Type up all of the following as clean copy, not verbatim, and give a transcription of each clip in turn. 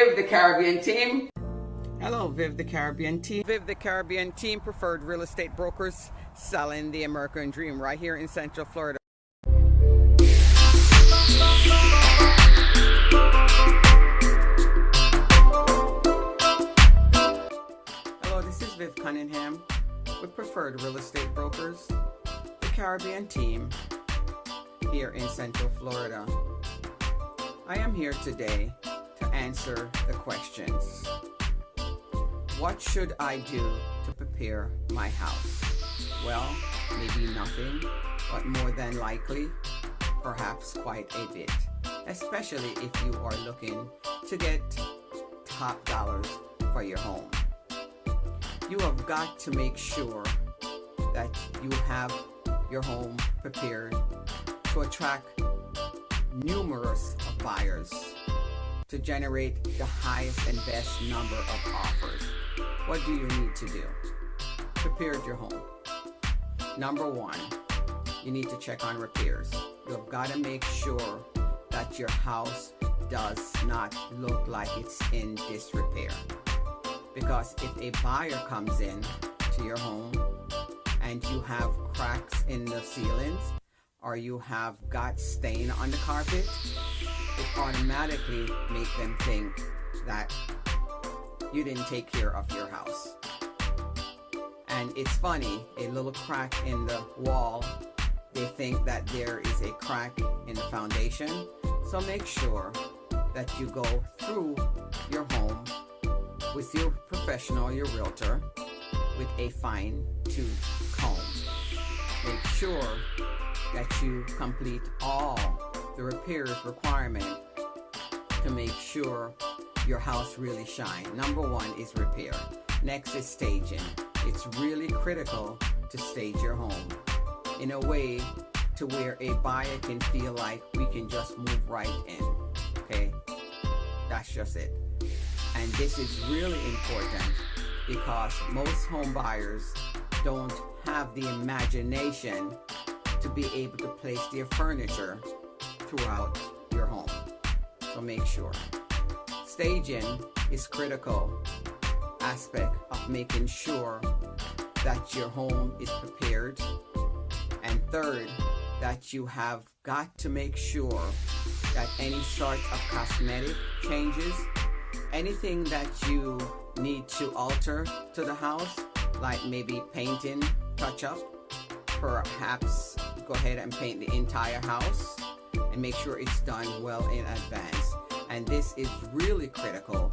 Viv the Caribbean team. Hello, Viv the Caribbean team. Viv the Caribbean team, preferred real estate brokers selling the American dream right here in Central Florida. Hello, this is Viv Cunningham with Preferred Real Estate Brokers, the Caribbean team here in Central Florida. I am here today to answer the questions. What should I do to prepare my house? Well, maybe nothing, but more than likely, perhaps quite a bit, especially if you are looking to get top dollars for your home. You have got to make sure that you have your home prepared to attract numerous buyers, to generate the highest and best number of offers. What do you need to do? Prepare your home. Number one, you need to check on repairs. You've got to make sure that your house does not look like it's in disrepair. Because if a buyer comes in to your home and you have cracks in the ceilings, or you have got stain on the carpet, it automatically makes them think that you didn't take care of your house. And it's funny, a little crack in the wall, they think that there is a crack in the foundation. So make sure that you go through your home with your professional, your realtor, with a fine-tooth comb. Make sure that you complete all the repairs requirement to make sure your house really shine. Number one is repair. Next is staging. It's really critical to stage your home in a way to where a buyer can feel like we can just move right in. Okay, that's just it. And this is really important because most home buyers don't have the imagination to be able to place their furniture throughout your home. So make sure. Staging is critical aspect of making sure that your home is prepared. And third, that you have got to make sure that any sort of cosmetic changes, anything that you need to alter to the house, like maybe painting, touch up, perhaps go ahead and paint the entire house and make sure it's done well in advance. And this is really critical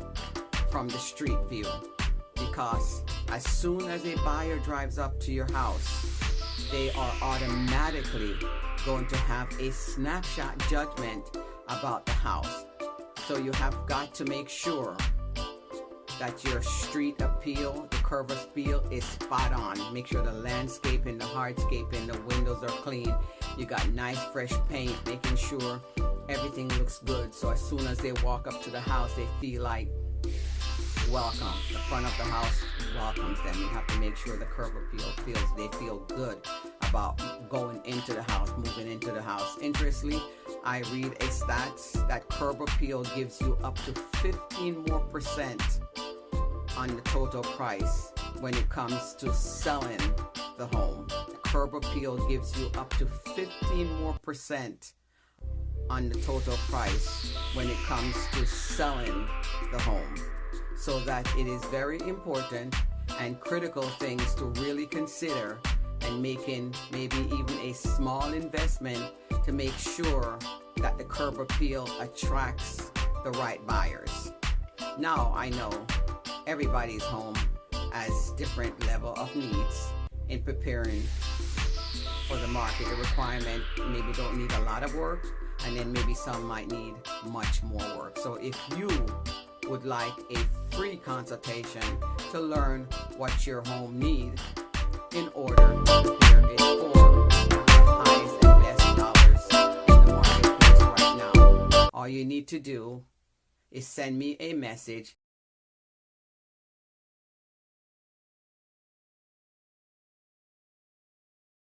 from the street view, because as soon as a buyer drives up to your house, they are automatically going to have a snapshot judgment about the house. So you have got to make sure that your street appeal, the curb appeal is spot on. Make sure the landscaping, the hardscaping, the windows are clean. You got nice fresh paint, making sure everything looks good. So as soon as they walk up to the house, they feel like welcome. The front of the house welcomes them. You have to make sure the curb appeal they feel good about going into the house, moving into the house. Interestingly, I read a stats that curb appeal gives you up to 15% more on the total price when it comes to selling the home. Curb appeal gives you up to 15% more on the total price when it comes to selling the home. So that it is very important and critical things to really consider, and making maybe even a small investment to make sure that the curb appeal attracts the right buyers. Now I know everybody's home has different level of needs in preparing for the market. The requirement maybe don't need a lot of work, and then maybe some might need much more work. So if you would like a free consultation to learn what your home needs in order to prepare it for the highest and best dollars in the marketplace right now, all you need to do is send me a message